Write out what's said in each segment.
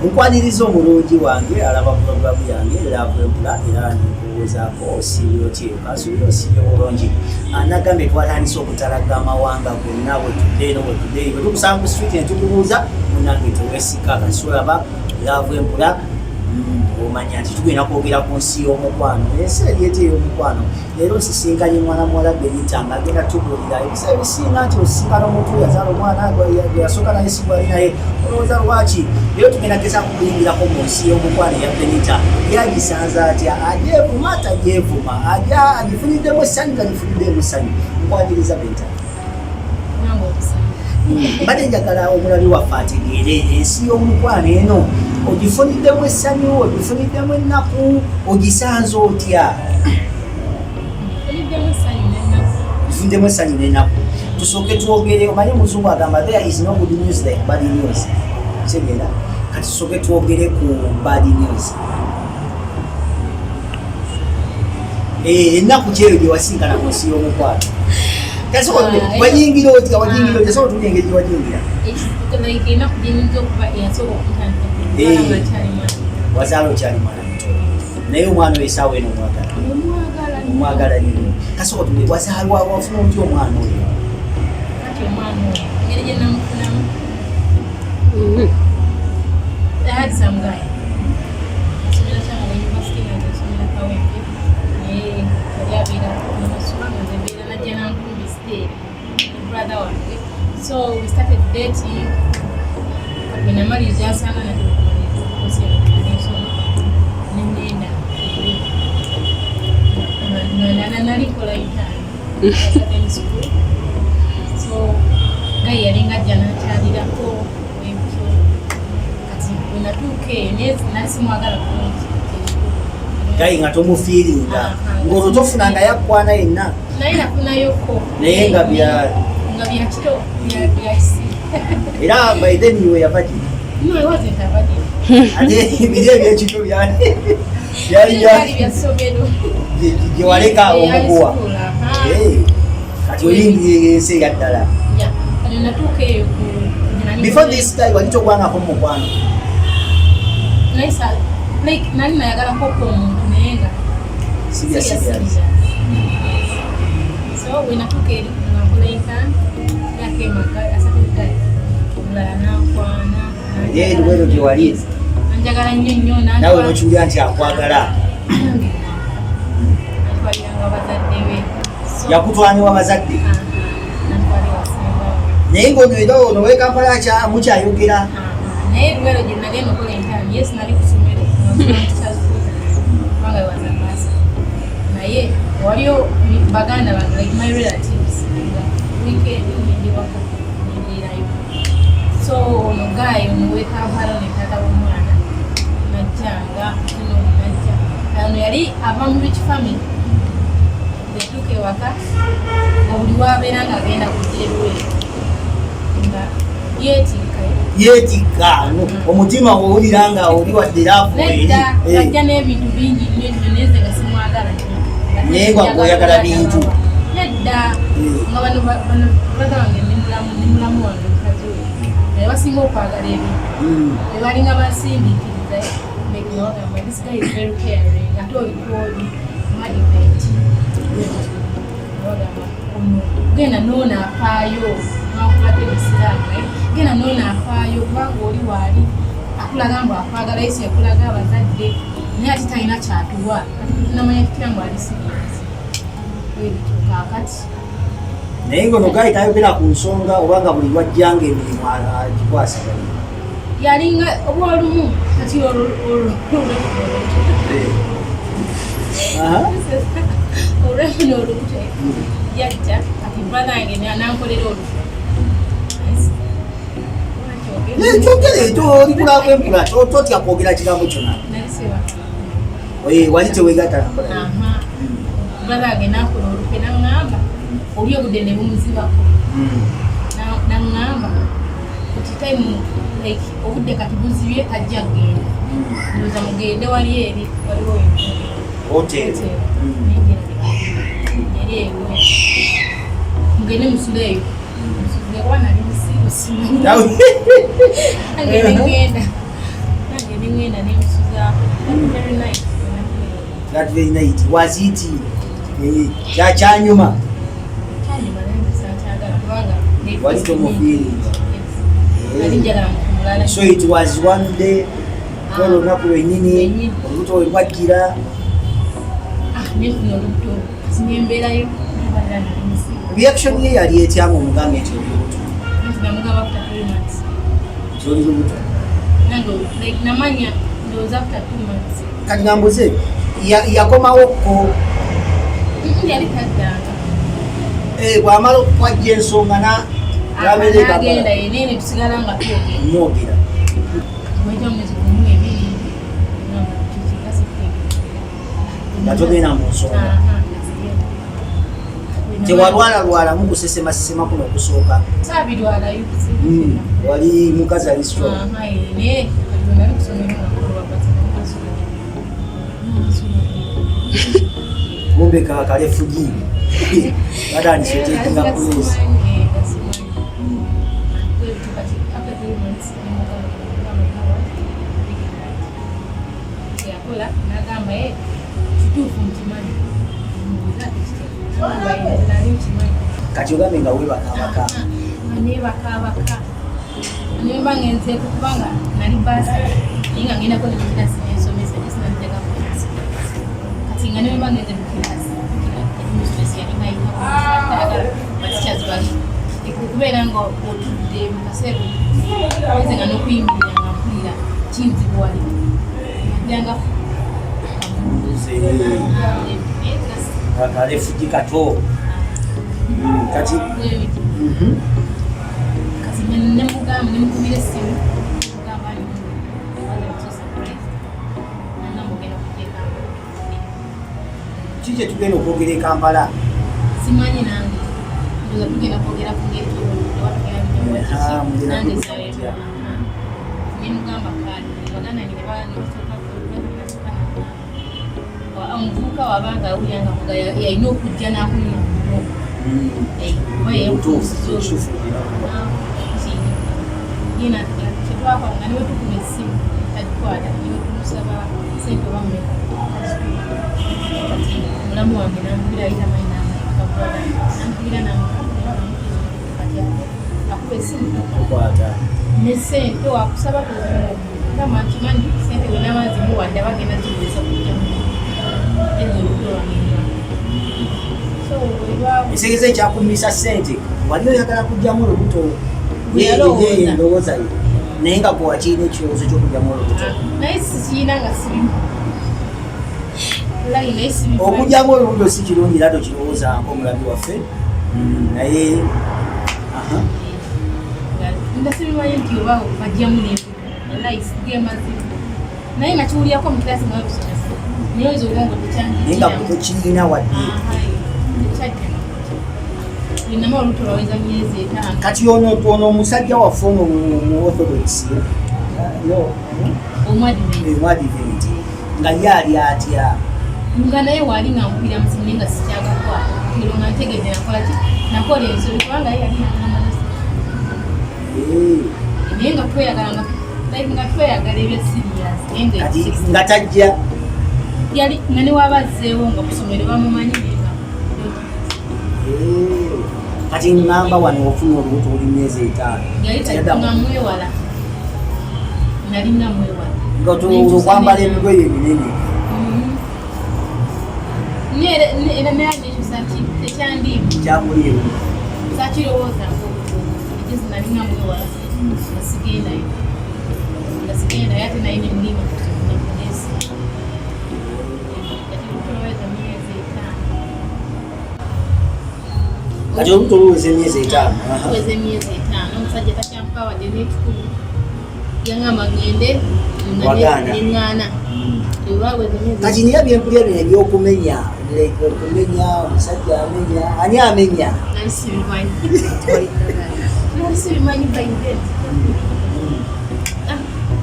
Nkwaniriza omulungi wange alaba puroguramu yange Love Empula era ndikubuuzaako osiibyo ki kasuubira osiibyo bulungi. Nagambye twatandise okutalaga amawanga gonna bwe tukusanga ku street ne tukubuuza munnange teweesika kasolaba Love Empula omanya nti tugenda kwogera ku nsi y'omukwano ensi eryeta ey'omukwano. Leero nsisinkanye mwana muwala Benita ng'agenda tubuulira ebisa ebisinga nti osisinkana omuntu yazaala omwana yasooka naye si gwali naye olowooza lwaki. Leero tugenda geza kukuyingirako mu nsi y'omukwano eya Benita yagisanze atya agyevuma atagyevuma agifuniddemu essanyu tagifuniddemu essanyu. Nkwaniriza Benita mbadde njagala omulabi waffe ategeere ensi y'omukwano eno ogifuniddemu essanyu ogifuniddemu ennaku ogisanze otya? Ogifuniddemu essanyu n'ennaku. Tusooke twogere omanye omuzungu agamba there is no good news like bad news. Kitegeera kati tusooke twogere ku bad news. Ennaku kyeyo gye wasinkana mu nsi y'omukwano wajingira otya wajingira otya sobola tulya engeri gye wajingira wazaala okyali mwana muto naye omwana oyo esaawa eno omwagala nnyo kasobola tulya wazaalwa wafuna otya omwana oyo? So we started dating. When I married Jasana, I so guy yalinga jana kyalirako ebyo kati wenatuuke nasimwagala bulungi gayi nga tomufiiringa ng'olwo tofunanga yakwana yenna naye nafunayoko naye nga byakiro byakisi era by then you were virgin. No, I wasn't a virgin. Ate biri ebyekiro byali byasomero gye waleka omuguwa kati oyingira ensi eya ddala. Before this guy wali togwangako mu mukwano? Nali nayagalako omuntu naye nga serious. So when I took it I came I started that omulala nankwana ye luwero gye wali anjagala nnyo nawe nokiwulira nti akwagala antwaliranga bazadde be yakutwaniwa bazadde naye ng'onywera ono w'e Kampala mukyayogera naye luwero gye nagenda okola entaani yes nali ku ssomero kubanga wazamasa naye waliyo baganda bange like my relatives weekend nendiwako nendirayo so ono guy ono w'e Kampala ne taata w'omwana najjanga kino najja ono yali ava mu rich family netuuka ewaka nga buli wabeera ng'agenda kugira eluweero nga yeetikka omutima owulira nga oli wadde laavu eri najja n'ebintu bingi nnyo nnyo neze nga simwagala naye ng'oyagala bintu nedda nga bano brother wange nimulamu wange mukazi we naye basinga okwagala ebintu bebalinga basindiikiriza negawagamba this guy is very caring ate olikuoli madiveti wagamba ono genda noona afaayo nakubadde musiraamu genda noona afaayo kubanga oli waali akulaga mbu akwagala yesu yakulaga abazadde naye ate talina kyatuwa kati tunamanya tutira mbu ali siriasi ebityo kaakati naye ngono gayi tayogera ku nsonga obanga buli lwajjanga emirimu agikwasaganya yalinga oba olumu kati olwefuna olukute yajja kati brother yange nankolera olukute kyogere ekyo oli Love Empula totya kwogera kigambo kyonna wali teweegattala brother yange nakola olukwe naŋŋamba oli obudde ne bumuzibako naŋŋamba kati time like obudde kati buzibye tajja kgenda ndoza mugende wali eri waliwo hotel yali ewe mugende musuleyo musuleyo wana ali musimusimu agende ngenda ngenda nemusuza very nice. That very night was it kyanyuma wali tomufiri so it was one day kolo olunaku lwennyini olubuto we lwajjira reaction ye yali etyamu omugambe nti oli lubuto oli lubuto kati nambuze yakomawokko bwamala okwajja ensonga mwogera nga togenda mu nsonga tewalwalalwala mukusesemasesema kuno okusooka wali mukazi ali strong kumbe kalefuji batandise taking up place kati ogambe nga webakabaka nimba ngenzeeko kubanga nali baasi naye nga ngenda kola ekirasi ensomesa gisinanjaga kulasi kati nga nimba ngenze mu kirasi administration yalinga ayitaagala batikyaz bali okubeera nga otudde mu kaseera owenze nga n'okuyimirira nga mpulira kinzibu wali ajjanga kalefuji kato kati nemugamba nemukubira essimu kiki kyetugenda okwogera e Kampala simanyi nange ndoza tugenda kwogera ku ngeri nemugamba kale baganda omuvubuka wabanga awulyanga muga yalina okujja n'akulima kyetwakolanga niwe tukuma essimu tagikwata niwe tumusaba sente oba mumeka kati omulamu wange nampulira ayita manyi nampulira kati akuba essimu tukwata ne sente wakusaba kama kimanyi sente wenabazimuwadde abagenda ziweza kujjamu ekitegeeza ekyakumisa ssente wali oyagala kujjamu olubuto endowooza yo naye nga gwe wakiina ekirowoozo ky'okujjamu olubuto naye sikiina nga sirimu okujjamu olubuto si kirungi era tokirowoozanga omulabi waffe naye nga sibimanyi nti oba bajjamu nemazima naye nga kiwulirako mu kirasi nga webisomesa naye oyinza obwongo naye nga tokiina wadde olinamu olubuto lwaweza myezi 5 kati ono omusajja waffe ono mu orthodox omwadiventi nga ye ali atya nga naye waali nga mpulira musimu naye nga sikyagakwa kiro nga ntegedde nakolaki nakola ensobi kubanga ye yali namanasi naye nga tweyagala nga tweyagala ebya sirias nga tajja yali nga ne wabazzeewo nga musomero bamumanyi kati ngamba wano ofuna olubuto oli myezi 5 nga mwewala nali nga mwewala okwambala emigoye eminene era naye nekyo tekyandiimu kyamulimu sakirowooza egezi nali nga mwewala nga sigendayo ate naye nemulima nakunesi kati lutoloweza myezi 5 kati olubuto luweza emyezi 5 luweza emyezi 5 omusajja takyampawadde n'ekikulu yangamba ngende neŋŋaana kati niye byempulya bino ebyokumenya okumenya omusajja amenya ani amenya nalisibimanyi baided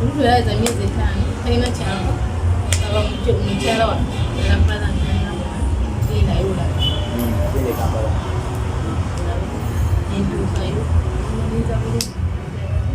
olutwelaweza myezi 5 talina kyangu aba mukyala wa alabala nayola entuukayo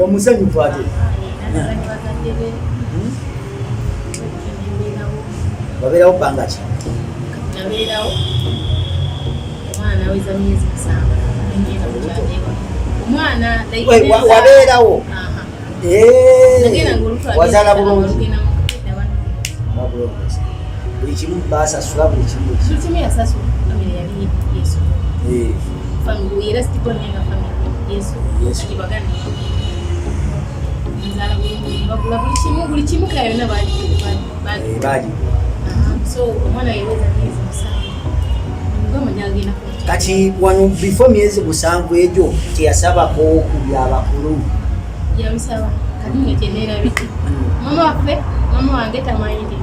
omusanyufu ate wabeerawo bbanga ki? Nabeerawo omwana aweza myezi 7 ngenda mukyadewa omwana wabeerawo wazaala bulungi buli kimu basasula buli kimu yasasula famire yali yesu famire era sitibonenga famire yesu kibagana nzala bagula buli kimu kayona baji so omwana yeweza myezi 7 ngoma nyagenda kati wano before myezi 7 egyo teyasabako kulya abakulu yabisaba kati ngetenera biti mama wange tamanyi ndi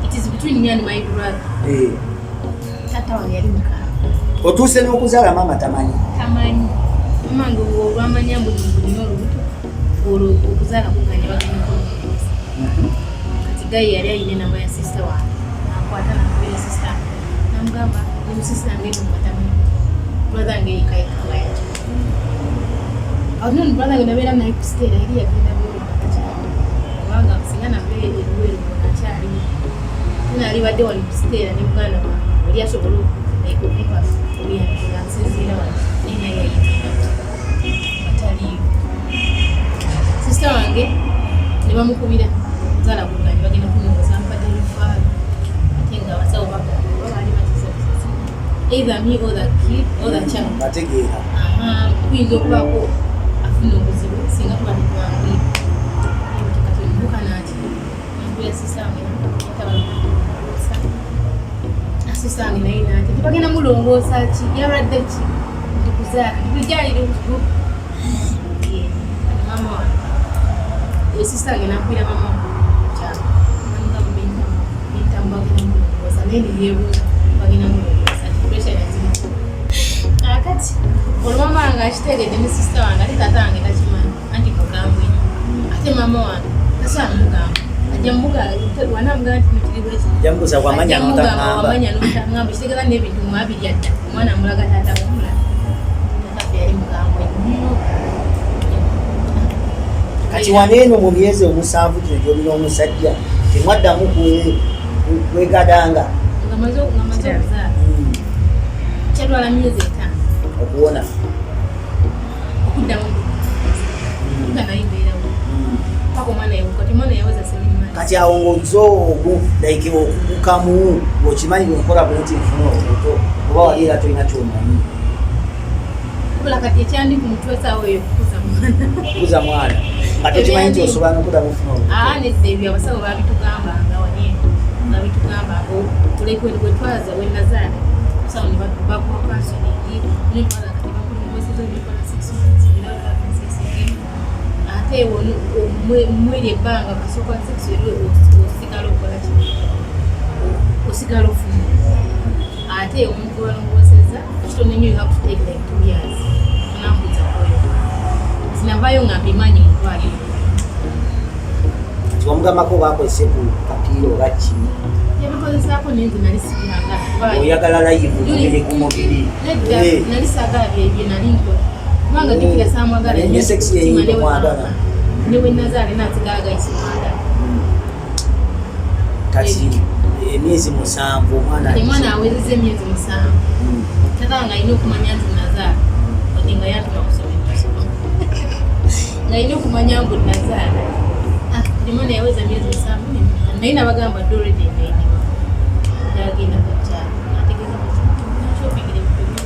it is between me and my brother tata wange yali mukaba otuuse n'okuzaala mama tamanyi mama ngo olwamanya mbulino olubuto olwo okuzaala kuganya bagenda kuloza kati gayi yali ayina enamba ya sister wange nakwata nakubira sister namugamba ne sister wange nomatamanyi brother wange yikaikawaya awuno brother wange nabeera naye ku stage yali yagenda kubanga singa nabeera eruweru nakyali nali badde wali ku stage ne muganda wange oli asobola okukupa obuyanjula nsinziira wano naye naye yayitira bataliyo sister wange ne bamukubira okuzaala kuganya bagenda kunoza mpadde lufaalo ate nga abasawo babaali batisabisasi either me or the kid or the child bategeera kuyinza okubaako afuna obuzibu singa tubanitwangwire katulibuka nati nakuya sister wange natabalongoosa sister wange naye nati tibagenda mulongoosa ki yabadde ki ndikuzaala ndikulyalira obuzibu mama wange sister wange nakwira mama kyalo namugamba bentamu bagenda mulongoosa naye niryebuuza bagenda mulongoosa pressure yazimako akati olwo mama wange akitegedde ne sister wange ate tata wange takimanyi anti mugambwe ate mama wange tasobola mugamba ajja mugamba wanamugamba nti mukiribweki jamuguza wamanya notamugamba kitegeeza n'ebintu mwabirya dda omwana amulaga taata wamula tataffe yali mugambwe kati waneeno mu myezi 7 kino gyolina omusajja temwaddamu kwegadanga nga maze okuzaala kyatwala myezi 5 okuwona okuddamu nga naye mbeerawo paka omwana yewukati omwana yaweza 7 months kati awo ng'ozo ogu like okugukamu ng'okimanyi nkola bulungi nfuna obuto oba wali era tolina kyomanyi kola kati ekyandi ku mutwe saawa eyo kukuza mwana nga tokimanyi nti osobola n'okuddamu nfuna obuto nedda ebyo abasawo babitugambanga waneeno babitugambanga bwe twaza we nazaala abasawo ne bakuwa kansoningi netwaza kati bakulongoseza ebikola 6 months ate mweri ebbanga kasooka 6 eri osigala okola ki osigala ofuna ate omuntu balongoseza kitone nyo you have to take like 2 years nambuza koyo sinavayo nga mbimanyi mutwaliro tiwamugambako bakozese ku kapiira oba ki yabikozesaako nenze nali sibiranga oyagala layivu mubiri ku mubiri nedda nali saagala byebyo nali nkola kubanga jjukira saamwagala ne sexi yenyindo mwagala ne bwe nazaale naasigala gayisi mwagala kati emyezi 7 omwana awezeza emyezi 7 tatanga alina okumanya nti nazaala ode nga yantuma kusomesa nga alina okumanya mbu nazaala omwana yaweza myezi 7 naye nabagamba dde olwedde engainiwa yagenda kukyalo nategeeza shoppingire bitono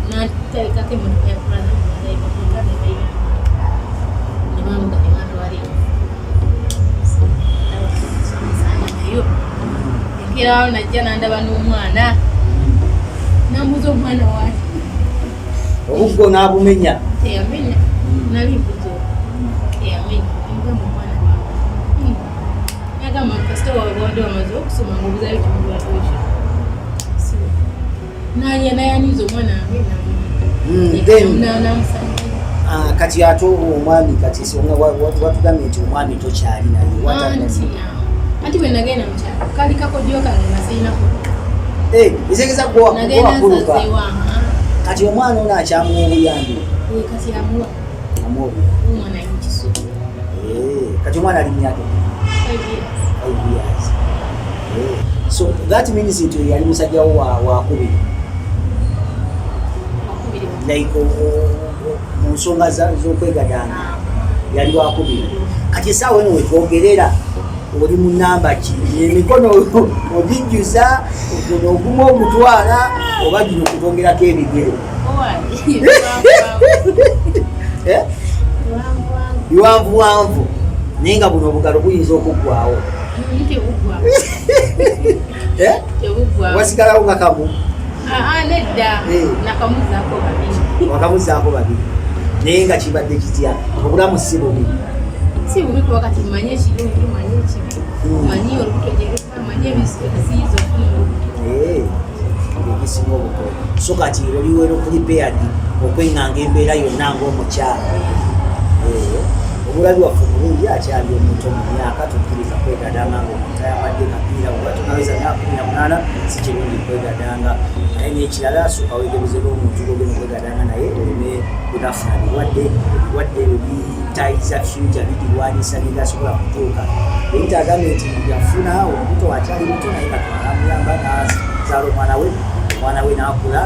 natalekako emotoka ya kulaza nebamuga nebatwalira nayo ekerawo najja nandaba n'omwana nambuza omwana waati obuggo n'abumenya teyamenya nalimbuzo teyamenya emugamba omwana yagamba kasita wabadde wamaze okusoma ngaobuzayo kimulwatosha nayaniza omwana namusanya kati ate omwami kati watugambye nti omwami tokyali naye anti bwe nagenda mukyalo kali kakodyo kange nasainako etegeza nagenda nsazewa kati omwana ono akyamuwa obuyambi kati amuwa omwana ali mukiso kati omwana ali myaka 5 years So that means nti yali musajja wa kubiri like mu nsonga z'okwegadanga yali wa kubiri. Kati essaawa eno wetwogerera oli mu namba ki? Emikono ogijjuza oguma ogutwala oba gino okutwongerako ebigere biwanvuwanvu naye nga buno obugalo buyinza okuggwawo. Wasigalawo nga kamu nedda wakamuzaako babiri naye nga kibadde kitya? Obulamu si bubi si bubi kuba kati manye ekirungi manye ekibi manye olubuto gyeruka manye ebisiizo ekisinga obukolo. So kati oliwera prepared okwenganga embeera yonna ng'omukyala. Obulabi waffe bulungi akyali omuto mu myaka tukkiriza kwegadanga ng'omuntu ayambadde kapiira oba tunaweza myaka 18 si kirungi kwegadanga. Naye n'ekirala sooka weegebuze n'omuntu gw'ogenda okwegadanga naye oleme kunafuna ebirwadde ebitayiza future bigirwanyisa n'egasobola kutuuka. Naye nti agambye nti yafuna omuto akyali muto naye nga twalamuyamba n'azaala omwana we n'akula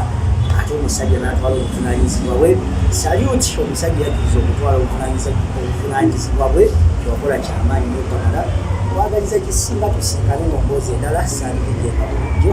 ate omusajja n'atwala obuvunaanyizibwa bwe. Saluti omusajja yakkiriza okutwala obuvunaanyizibwa bwe wakola kyamaanyi n'ekonala twagaliza kisinga tusinkane mu mboozi endala saalikiddenga bulijjo.